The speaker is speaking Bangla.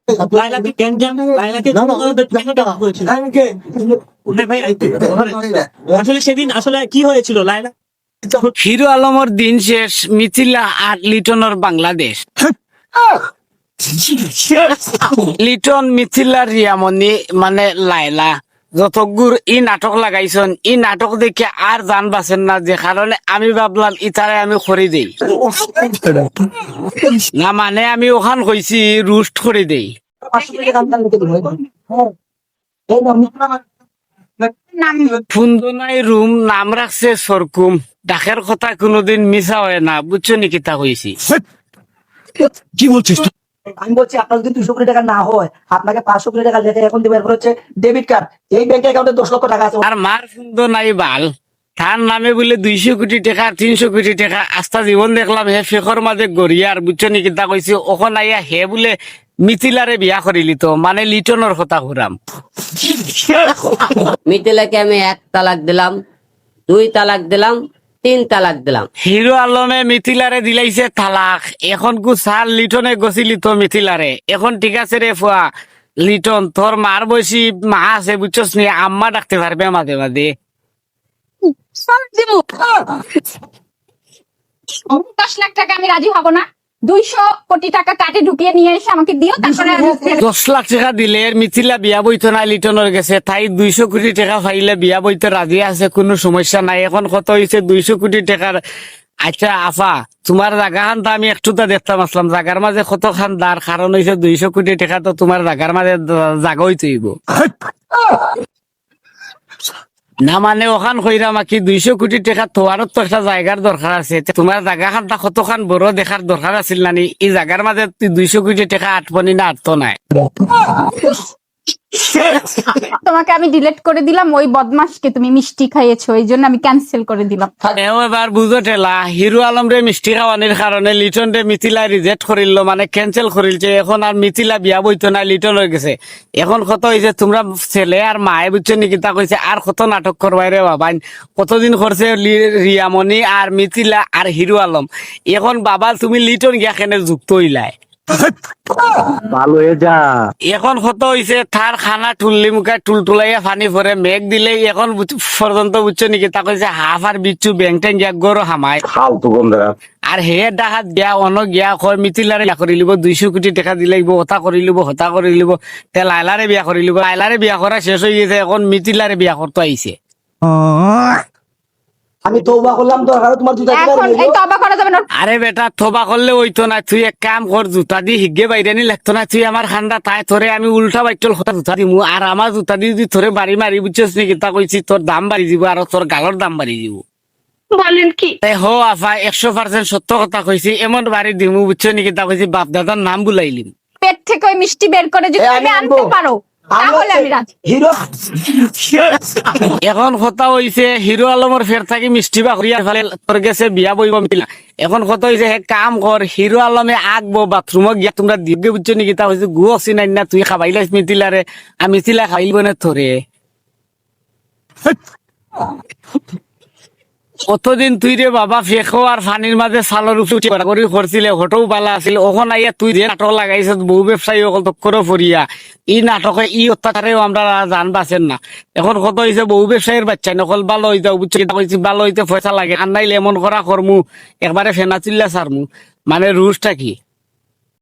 লাইলাকে ক্যান্সার লাইলাকে আসলে সেদিন আসলে কি হয়েছিল লাইলা? হিরো আলমর দিন শেষ, মিথিলা আর লিটনের বাংলাদেশ। লিটন, মিথিলা, রিয়ামণি মানে লাইলা যতগুর ই নাটক লাগাইছেন, ই নাটক দেখে আর জান বাঁচেন না, যে কারণে আমি ভাবলাম ইতারে আমি করে দেই না, মানে আমি ওখান কইছি রুস্ট করে দেই। ফুন্দনাই রুম নাম রাখছে সরকুম, ডাকের কথা কোনোদিন মিছা হয় না, বুঝছো নি কিতা কইছি? কি বলছিস তুই? আমি বলছি আপনার যদি 200 কোটি টাকা না হয় আপনাকে 500 কোটি টাকা লেখা এখন দিবেন, এরপর হচ্ছে ডেবিট কার্ড, এই ব্যাংক অ্যাকাউন্টে 10 লক্ষ টাকা আছে। আর মার ফুন্দনাই বাল, তার নামে বলে 200 কোটি টাকা 300 কোটি টাকা, আস্থা জীবন দেখলাম হে ফেকর মাঝে গড়িয়ার, বুঝছো নি কিতা কইছি? ওখন আইয়া হে বলে মিথিলারে বিয়া করিলি, তো মানে লিটনের কথা ঘুরাম। মিথিলাকে আমি 1 তালাক দিলাম, 2 তালাক দিলাম, 3 তালাক দিলাম। হিরো আলমে মিথিলারে দিলাইছে তালাক, এখন কু সাল লিটনে গছিলি তো মিথিলারে, এখন ঠিক আছে রে ফুয়া, লিটন তোর মার বয়সী মা আছে বুঝছস নি, আম্মা ডাকতে পারবে মাঝে মাঝে। 10 লাখ টাকা আমি রাজি হব না। 200 কোটি টাকা কাটে ঢুকিয়ে নিয়ে এসে আমাকে দিও, তারপরে আমি 10 লাখ টাকা দিলে মিথিলা বিয়া বইতো না, লিটনের গেছে, তাই 200 কোটি টাকা পাইলে বিয়া বইতে রাজি আছে, কোনো সমস্যা নাই। এখন কত হয়েছে 200 কোটি টাকার? আচ্ছা আফা, তোমার জায়গা খান তো আমি একটুটা দেখতাম আসলাম, জায়গার মাঝে কত খান দার, কারণ হয়েছে 200 কোটি টাকা তো তোমার জায়গার মাঝে জায়গা হইতে হইব না, মানে ওখান কইরা মাকি 200 কোটি টাকা তোয়ারও তো একটা জায়গার দরকার আছে, তোমার জায়গা খানটা কতখান বড় দেখার দরকার আছিল নানি? এই জায়গার মাঝে 200 কোটি টাকা আটপনি না আটতো নাই। তোমাকে আমি ডিলিট করে দিলাম, ওই বদমাশকে তুমি মিষ্টি খাইয়েছো, এই জন্য আমি ক্যান্সেল করে দিলাম। এও এবার বুঝো ঠেলা, হিরো আলম রে মিষ্টি খাওয়ানির কারণে লিটন রে মিথিলা রিজেক্ট করিল, মানে ক্যান্সেল করিলছে। এখন আর মিথিলা বিয়া বইতো না, লিটন হয়ে গেছে। এখন কত হয়েছে তোমরা ছেলে আর মায়ে বুঝছো নি কিতা কইছে, আর কত নাটক করবাই রে বাবা, কতদিন করছে রিয়ামণি আর মিথিলা আর হিরো আলম। এখন বাবা তুমি লিটন গিয়া কেনে যুক্ত হইলাই, ভালো হয়ে যা। এখন কত হইছে তার খানা টুললি মুখে টুলটুলাইয়া ফানি পরে মেঘ দিলে, এখন পর্যন্ত বুঝছো নাকি তা কইছে হাফ আর বিচ্ছু ব্যাং ট্যাং গিয়া গরু হামায় ফালতু বন্ধুরা। আর হে ডাকাত গিয়া অন গিয়া কয় মিথিলারে বিয়া করি লিব, 200 কোটি টাকা দিলে হতা করি লিব, হতা করি লিব, তে লাইলারে বিয়া করি লিব। লাইলারে বিয়া করা শেষ হয়ে গেছে, এখন মিথিলারে বিয়া করতে আইছে। আমি তওবা করলাম, দরকার তোমার জুতা এখন এই তবা করা যাবে না। আরে বেটা থবা করলে হইতো না, তুই এক কাম কর, জুতা দি হিগে বাইরে নি লাগতো না, তুই আমার খান্ডা তাই তোরে আমি উল্টা বাইটল কথা জুতা দিমু, আর আমার জুতা দি যদি তোরে বাড়ি মারি বুঝছিস নি কিতা কইছি, তোর দাম বাড়ি দিব আর তোর গালর দাম বাড়ি দিব। বলেন কি? হো আফা 100% সত্য কথা কইছি, এমন বাড়ি দিমু বুঝছো নি কিতা কইছি, বাপ দাদার নাম বুলাইলিম। পেট থেকে ওই মিষ্টি বের করে যদি তুমি আনতে পারো তাহলে আমি রাজি। হিরো এখন কথা হইছে হিরো আলমের ফের থাকি মিষ্টি বা করিয়া ফেলে তোর গেছে বিয়া বইব মিলা। এখন কথা হইছে হে কাম কর, হিরো আলমে আগবো বাথরুমে গিয়া তোমরা দিবে বুঝছো নি কিতা হইছে, গুয়া চিনাই না তুই খাবাইলাস মিথিলারে, আমি মিথিলা খাইব না তোরে। কতদিন তুই রে বাবা ফেকো আর ফানির মাঝে সালর উপরে করি করছিলে, হঠাও বালা আছিল, ওখন আইয়া তুই যে নাটক লাগাইছ বহু ব্যবসায়ী অকল তক্কর ফরিয়া, ই নাটকে ই অত্যাচারেও আমরা জান বাঁচেন না। এখন কত হয়েছে বহু ব্যবসায়ীর বাচ্চা নকল ভালো হইতে বুঝছি, ভালো হইতে পয়সা লাগে, আর নাইলে এমন করা করমু একবারে ফেনা চিল্লা সারমু, মানে রুশটা কি?